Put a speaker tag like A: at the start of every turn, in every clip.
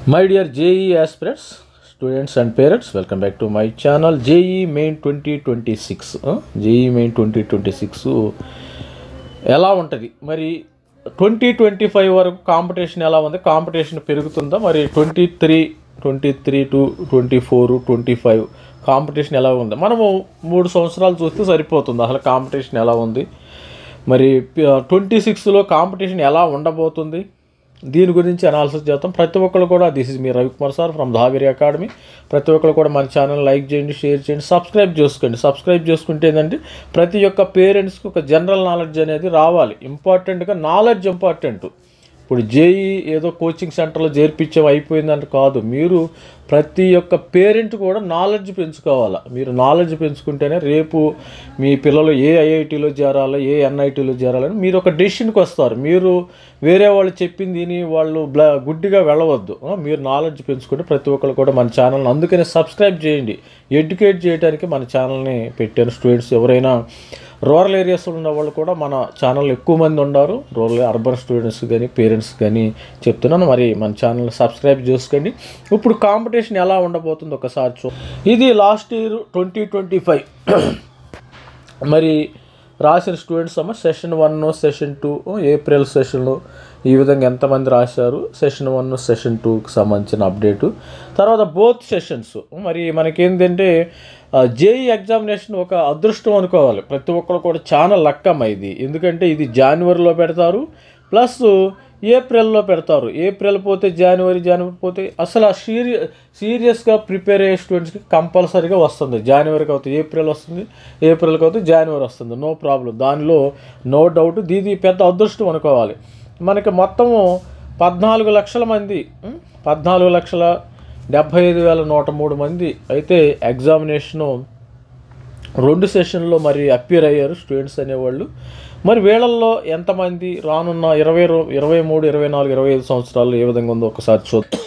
A: My dear JEE aspirants, students and parents, welcome back to my channel. JEE Main 2026. JEE Main 2026 ఎలా ఉంటుంది మరి 2025 వరకు competition ఎలా ఉంది, కాంపిటీషన్ పెరుగుతుందా, మరి 23 టు 24 25 కాంపిటీషన్ ఎలా ఉంది, మనము 3 సంవత్సరాలు చూస్తే సరిపోతుంది అసలు కాంపిటీషన్ ఎలా ఉంది, మరి 26లో కాంపిటీషన్ ఎలా ఉండబోతుంది, దీని గురించి అనాలిసిస్ చేద్దాం. ప్రతి ఒక్కరు కూడా this is me Ravikumar sir from Dhagari academy. ప్రతి ఒక్కరు కూడా మన ఛానల్ లైక్ చేయండి, షేర్ చేయండి, సబ్స్క్రైబ్ చేసుకోండి. సబ్స్క్రైబ్ చేసుకుంటే ఏంటంటే ప్రతి ఒక్క పేరెంట్స్కి ఒక జనరల్ నాలెడ్జ్ అనేది రావాలి. ఇంపార్టెంట్గా నాలెడ్జ్ ఇంపార్టెంట్. ఇప్పుడు జేఈ ఏదో కోచింగ్ సెంటర్లో చేర్పించే అయిపోయిందని కాదు, మీరు ప్రతి ఒక్క పేరెంట్ కూడా నాలెడ్జ్ పెంచుకోవాలి. మీరు నాలెడ్జ్ పెంచుకుంటేనే రేపు మీ పిల్లలు ఏ ఐఐటీలో చేరాలో, ఏ ఎన్ఐటీలో చేరాలని మీరు ఒక డెసిషన్కి వస్తారు. మీరు వేరే వాళ్ళు చెప్పింది వాళ్ళు గుడ్డిగా వెళ్ళవద్దు. మీరు నాలెడ్జ్ పెంచుకుంటే ప్రతి ఒక్కరు కూడా మన ఛానల్ని అందుకనే సబ్స్క్రైబ్ చేయండి. ఎడ్యుకేట్ చేయడానికి మన ఛానల్ని పెట్టాను. స్టూడెంట్స్ ఎవరైనా రూరల్ ఏరియాస్లో ఉన్న వాళ్ళు కూడా మన ఛానల్లో ఎక్కువ మంది ఉన్నారు. రూరల్ అర్బన్ స్టూడెంట్స్ కానీ పేరెంట్స్ కానీ చెప్తున్నాను, మరి మన ఛానల్ సబ్స్క్రైబ్ చేసుకోండి. ఇప్పుడు కాంపిటీషన్ ఎలా ఉండబోతుంది ఒకసారి ఇది లాస్ట్ ఇయర్ 2025 మరి రాసిన స్టూడెంట్స్ సెషన్ 1 సెషన్ 2 ఏప్రిల్ సెషన్లో ఈ విధంగా ఎంతమంది రాశారు, సెషన్ 1 సెషన్ 2కి సంబంధించిన అప్డేటు. తర్వాత బోత్ సెషన్స్ మరి మనకేంటంటే జేఈ ఎగ్జామినేషన్ ఒక అదృష్టం అనుకోవాలి. ప్రతి ఒక్కరు కూడా చాలా లక్కమ్మ ఇది. ఎందుకంటే ఇది జనవరిలో పెడతారు, ప్లస్ ఏప్రిల్లో పెడతారు. ఏప్రిల్ పోతే జనవరి పోతే అసలు సీరియస్గా ప్రిపేర్ అయ్యే స్టూడెంట్స్కి కంపల్సరీగా వస్తుంది. జనవరికి అవుతుంది ఏప్రిల్ వస్తుంది, ఏప్రిల్కి అవుతుంది జనవరి వస్తుంది, నో ప్రాబ్లం, దానిలో నో డౌట్. ఇది పెద్ద అదృష్టం అనుకోవాలి. మనకి మొత్తము 14 లక్షల మంది, 14,75,103 మంది అయితే ఎగ్జామినేషను 2 సెషన్లో మరి అపియర్ అయ్యారు స్టూడెంట్స్ అనేవాళ్ళు. మరి వీళ్ళల్లో ఎంతమంది రానున్న 23, 24, 25 సంవత్సరాలు ఏ విధంగా ఉందో ఒకసారి చూద్దాం.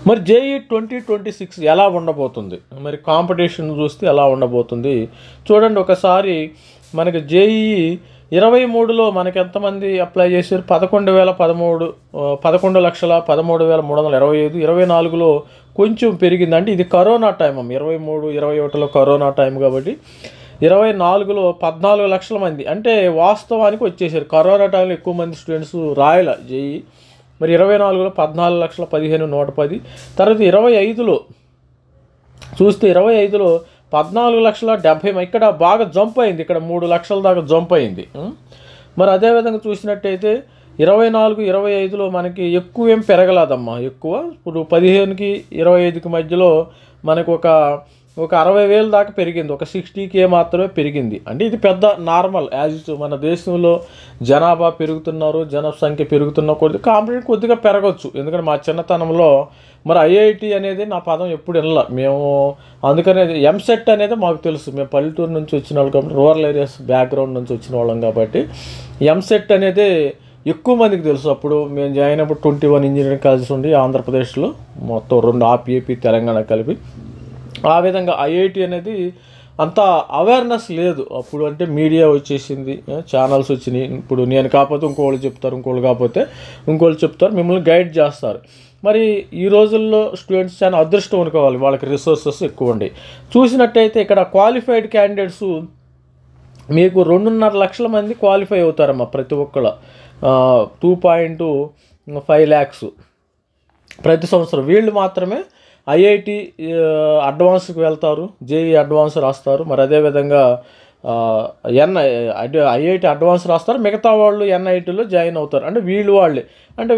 A: మరి జేఈ 2026 ఎలా ఉండబోతుంది, మరి కాంపిటీషన్ చూస్తే ఎలా ఉండబోతుంది చూడండి ఒకసారి. మనకి జేఈ 23లో మనకి ఎంతమంది అప్లై చేశారు, 11,13,325. 24లో కొంచెం పెరిగిందంటే ఇది కరోనా టైం. 23, 21లో కరోనా టైం కాబట్టి 24లో 14 లక్షల మంది అంటే వాస్తవానికి వచ్చేసారు. కరోనా టైంలో ఎక్కువ మంది స్టూడెంట్స్ రాయాల జేఈ. మరి 24లో 14,15,110. తర్వాత 25లో చూస్తే 25లో 14,70,000. ఇక్కడ బాగా జంప్ అయింది, ఇక్కడ 3 లక్షల దాకా జంప్ అయింది. మరి అదేవిధంగా చూసినట్టయితే 24, 25లో మనకి ఎక్కువ ఏం పెరగలేదమ్మా. ఎక్కువ ఇప్పుడు 15కి 25కి మధ్యలో మనకు ఒక 60,000 దాకా పెరిగింది, ఒక 60K మాత్రమే పెరిగింది. అంటే ఇది పెద్ద నార్మల్ యాజ్ మన దేశంలో జనాభా పెరుగుతున్నారు, జనసంఖ్య పెరుగుతున్న కొద్ది కాంపిటీషన్ కొద్దిగా పెరగవచ్చు. ఎందుకంటే మా చిన్నతనంలో మరి ఐఐటి అనేది నా పదం ఎప్పుడు వినలా మేము, అందుకనే ఎంసెట్ అనేది మాకు తెలుసు. మేము పల్లెటూరు నుంచి వచ్చిన వాళ్ళు కాబట్టి, రూరల్ ఏరియాస్ బ్యాక్గ్రౌండ్ నుంచి వచ్చిన వాళ్ళం కాబట్టి ఎంసెట్ అనేది ఎక్కువ మందికి తెలుసు. అప్పుడు మేము జాయిన్ అయినప్పుడు 21 ఇంజనీరింగ్ కాలేజెస్ ఉండి ఆంధ్రప్రదేశ్లో మొత్తం 2 ఏపీ తెలంగాణ కలిపి. ఆ విధంగా ఐఐటి అనేది అంత అవేర్నెస్ లేదు అప్పుడు. అంటే మీడియా వచ్చేసింది, ఛానల్స్ వచ్చినాయి. ఇప్పుడు నేను కాకపోతే ఇంకోళ్ళు చెప్తారు, ఇంకోళ్ళు కాకపోతే ఇంకోళ్ళు చెప్తారు, మిమ్మల్ని గైడ్ చేస్తారు. మరి ఈ రోజుల్లో స్టూడెంట్స్ చాలా అదృష్టం అనుకోవాలి, వాళ్ళకి రిసోర్సెస్ ఎక్కువ ఉండి. చూసినట్టయితే ఇక్కడ క్వాలిఫైడ్ క్యాండిడేట్స్ మీకు 2.5 లక్షల మంది క్వాలిఫై అవుతారమ్మా ప్రతి ఒక్కళ్ళు. 2.5 lakhs ప్రతి సంవత్సరం వీళ్ళు మాత్రమే ఐఐటి అడ్వాన్స్కి వెళ్తారు, జేఈ అడ్వాన్స్ రాస్తారు. మరి అదేవిధంగా ఐఐటి అడ్వాన్స్ రాస్తారు, మిగతా వాళ్ళు ఎన్ఐటీలో జాయిన్ అవుతారు. అంటే వాళ్ళే అంటే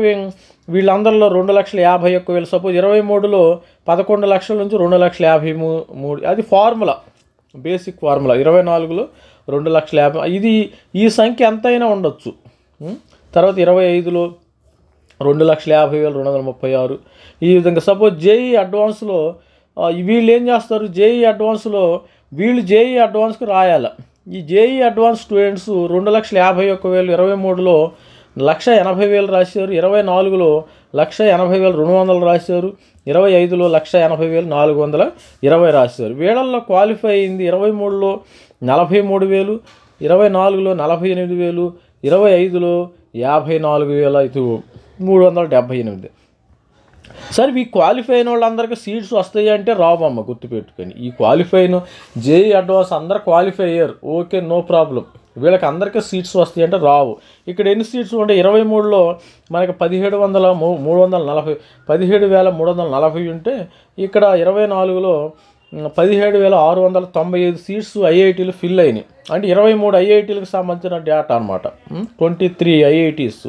A: వీళ్ళందరిలో 2,51,000. సపోజ్ 23లో 11 లక్షల నుంచి 2,53,000. అది ఫార్ములా, బేసిక్ ఫార్ములా. 24లో 2,50,000. ఇది ఈ సంఖ్య ఎంతైనా ఉండొచ్చు. తర్వాత 25లో 2,50,236. ఈ విధంగా సపోజ్ జేఈ అడ్వాన్స్లో వీళ్ళు ఏం చేస్తారు, జేఈ అడ్వాన్స్లో వీళ్ళు జేఈ అడ్వాన్స్కి రాయాలి. ఈ జేఈ అడ్వాన్స్ స్టూడెంట్స్ 2,51,000 23లో 1,80,000 రాశారు, 24లో 1,80,200 రాశారు, 25లో 1,80,420 రాశారు. వీళ్ళల్లో క్వాలిఫై అయింది 23లో 43,000, 24లో 48,000, 25లో 54,378. సరే ఈ క్వాలిఫై అయిన వాళ్ళందరికీ సీట్స్ వస్తాయి అంటే రావమ్మ, గుర్తుపెట్టుకొని. ఈ క్వాలిఫై అయిన జేఈ అడ్వాన్స్ అందరు క్వాలిఫై అయ్యారు, ఓకే, నో ప్రాబ్లం. వీళ్ళకి అందరికీ సీట్స్ వస్తాయి అంటే రావు. ఇక్కడ ఎన్ని సీట్స్ ఉంటే 23లో మనకి 17,340 ఉంటే ఇక్కడ 24లో 17,695 సీట్స్ ఐఐటీలు ఫిల్ అయినాయి. అంటే 23 ఐఐటీలకు సంబంధించిన డేటా అనమాట. 23 ఐఐటీస్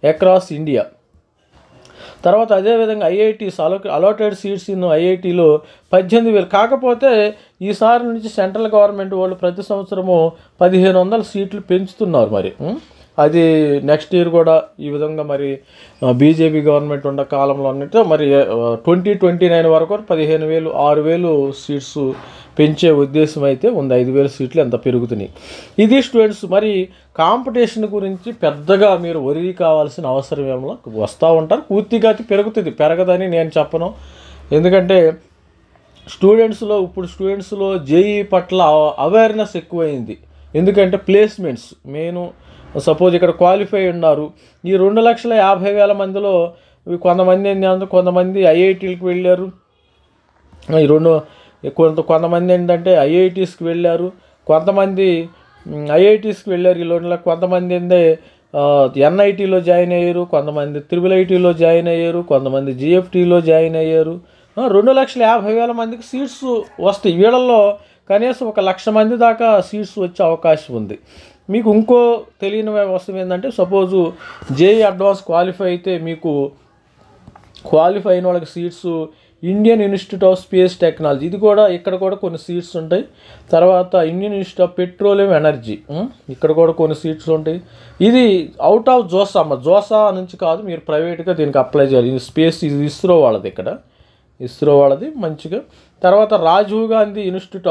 A: అక్రాస్ ఇండియా. తర్వాత అదేవిధంగా ఐఐటీస్ అలాటెడ్ సీట్స్ ఇన్ ఐఐటీలో 18,000. కాకపోతే ఈసారి నుంచి సెంట్రల్ గవర్నమెంట్ వాళ్ళు ప్రతి సంవత్సరము 1,500 సీట్లు పెంచుతున్నారు. మరి అది నెక్స్ట్ ఇయర్ కూడా ఈ విధంగా మరి బీజేపీ గవర్నమెంట్ ఉన్న కాలంలో అన్నట్టు మరి 2029 వరకు 15,000 6,000 సీట్స్ పెంచే ఉద్దేశం అయితే ఉంది. 5,000 సీట్లు ఎంత పెరుగుతున్నాయి. ఇది స్టూడెంట్స్. మరి కాంపిటీషన్ గురించి పెద్దగా మీరు వరి కావాల్సిన అవసరం ఏమో, వస్తూ ఉంటారు, పూర్తిగా పెరుగుతుంది, పెరగదని నేను చెప్పను. ఎందుకంటే స్టూడెంట్స్లో జేఈ పట్ల అవేర్నెస్ ఎక్కువైంది. ఎందుకంటే ప్లేస్మెంట్స్ మెయిన్. సపోజ్ ఇక్కడ క్వాలిఫై ఉన్నారు, ఈ 2,50,000 మందిలో కొంతమంది ఐఐటీలకు వెళ్ళారు, కొంతమంది ఏంటంటే ఐఐటీస్కి వెళ్ళారు, కొంతమంది ఐఐటీస్కి వెళ్ళారు. ఈ లోన్లో కొంతమంది ఏంటంటే ఎన్ఐటీలో జాయిన్ అయ్యారు, కొంతమంది IIITలో జాయిన్ అయ్యారు, కొంతమంది GFTలో జాయిన్ అయ్యారు. 2,50,000 మందికి సీట్స్ వస్తాయి. వీళ్ళల్లో కనీసం 1,00,000 మంది దాకా సీట్స్ వచ్చే అవకాశం ఉంది. మీకు ఇంకో తెలియని వస్తువు ఏంటంటే, సపోజు జేఈ అడ్వాన్స్ క్వాలిఫై అయితే మీకు క్వాలిఫై అయిన వాళ్ళకి seats Indian institute of space technology, ఇది కూడా ఇక్కడ కూడా కొన్ని సీట్స్ ఉంటాయి. తర్వాత Indian institute of petroleum energy, ఇక్కడ కూడా కొన్ని సీట్స్ ఉంటాయి. ఇది అవుట్ ఆఫ్ జోసా నుంచి కాదు, మీరు ప్రైవేట్గా దీనికి అప్లై చేయాలి. ఇది స్పేస్, ఇది ఇస్రో వాళ్ళది, ఇక్కడ ఇస్రో వాళ్ళది మంచిగా. తర్వాత Rajiv Gandhi institute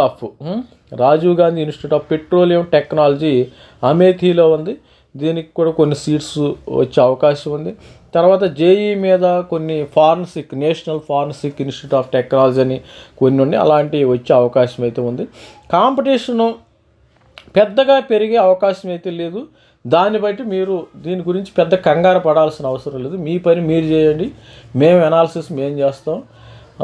A: of petroleum technology అమేథీలో ఉంది, దీనికి కూడా కొన్ని సీట్స్ వచ్చే అవకాశం ఉంది. తర్వాత జేఈ మీద కొన్ని national forensic institute of technology అని కొన్ని ఉన్నాయి, అలాంటివి వచ్చే అవకాశం అయితే ఉంది. కాంపిటీషను పెద్దగా పెరిగే అవకాశం అయితే లేదు. దాన్ని బట్టి మీరు దీని గురించి పెద్ద కంగారు పడాల్సిన అవసరం లేదు. మీ పని మీరు చేయండి, మేము అనాలిసిస్ మేము చేస్తాం.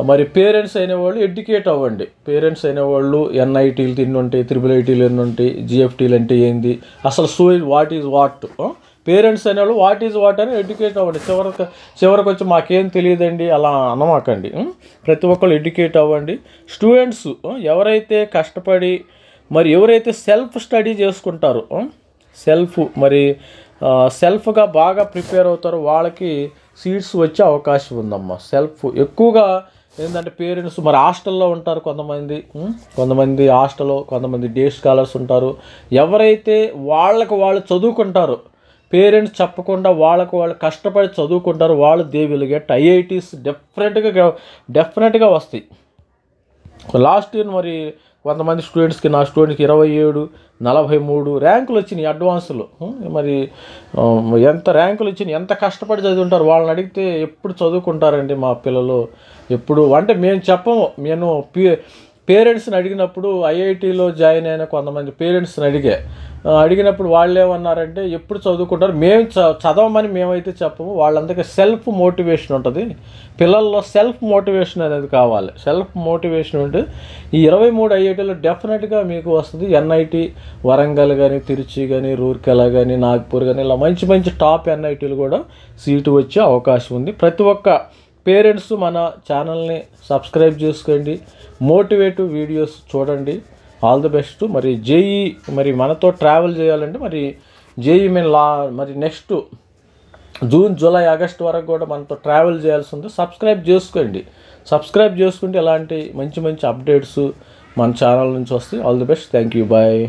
A: మరి పేరెంట్స్ అనేవాళ్ళు ఎడ్యుకేట్ అవ్వండి. పేరెంట్స్ అనేవాళ్ళు ఎన్ఐటీలు ఎన్ని ఉంటాయి, IIITలు ఎన్ని ఉంటాయి, GFTలు అంటే ఏంది, అసలు వాట్ ఈజ్ వాట్. పేరెంట్స్ అనేవాళ్ళు వాట్ ఈజ్ వాట్ అని ఎడ్యుకేట్ అవ్వండి. చివరికి వచ్చి మాకేం తెలియదండి అలా అనమాకండి. ప్రతి ఒక్కళ్ళు ఎడ్యుకేట్ అవ్వండి. స్టూడెంట్స్ ఎవరైతే కష్టపడి మరి ఎవరైతే సెల్ఫ్ స్టడీ చేసుకుంటారో, సెల్ఫ్గా బాగా ప్రిపేర్ అవుతారో వాళ్ళకి సీట్స్ వచ్చే అవకాశం ఉందమ్మా. ఎక్కువగా ఏంటంటే పేరెంట్స్ మరి హాస్టల్లో ఉంటారు, కొంతమంది హాస్టల్లో, కొంతమంది డే స్కాలర్స్ ఉంటారు. ఎవరైతే వాళ్ళు చదువుకుంటారో, పేరెంట్స్ చెప్పకుండా వాళ్ళకు వాళ్ళు కష్టపడి చదువుకుంటారు, వాళ్ళు దే విల్ గెట్ ఐఐటీస్ డెఫినెట్గా వస్తాయి. లాస్ట్ ఇయర్ మరి కొంతమంది స్టూడెంట్స్కి, నా స్టూడెంట్కి 27, 43 ర్యాంకులు వచ్చినాయి అడ్వాన్స్లో. మరి ఎంత ర్యాంకులు వచ్చినాయి, ఎంత కష్టపడి చదువుకుంటారు. వాళ్ళని అడిగితే ఎప్పుడు చదువుకుంటారండి మా పిల్లలు, ఎప్పుడు అంటే మేము చెప్పము. నేను పేరెంట్స్ని అడిగినప్పుడు ఐఐటీలో జాయిన్ అయిన కొంతమంది పేరెంట్స్ని అడిగినప్పుడు వాళ్ళు ఏమన్నారంటే ఎప్పుడు చదువుకుంటారు, మేము చదవమని మేమైతే చెప్పము. వాళ్ళందరికీ సెల్ఫ్ మోటివేషన్ ఉంటుంది. పిల్లల్లో సెల్ఫ్ మోటివేషన్ అనేది కావాలి. సెల్ఫ్ మోటివేషన్ ఉంటే ఈ 23 ఐఐటీలో డెఫినెట్గా మీకు వస్తుంది. ఎన్ఐటి వరంగల్ కానీ, తిరుచి కానీ, రూర్కెలా కానీ, నాగ్పూర్ కానీ, ఇలా మంచి టాప్ ఎన్ఐటీలు కూడా సీటు వచ్చే అవకాశం ఉంది. ప్రతి ఒక్క పేరెంట్స్ మన ఛానల్ని సబ్స్క్రైబ్ చేసుకోండి, మోటివేటివ్ వీడియోస్ చూడండి. All the best. మరి జేఈ మరి మనతో ట్రావెల్ చేయాలంటే మరి జేఈ మరి నెక్స్ట్ జూన్, జూలై, ఆగస్ట్ వరకు కూడా మనతో ట్రావెల్ చేయాల్సి ఉంది. సబ్స్క్రైబ్ చేసుకుంటే ఇలాంటి మంచి అప్డేట్స్ మన ఛానల్ నుంచి వస్తాయి. All the best. Thank you. Bye.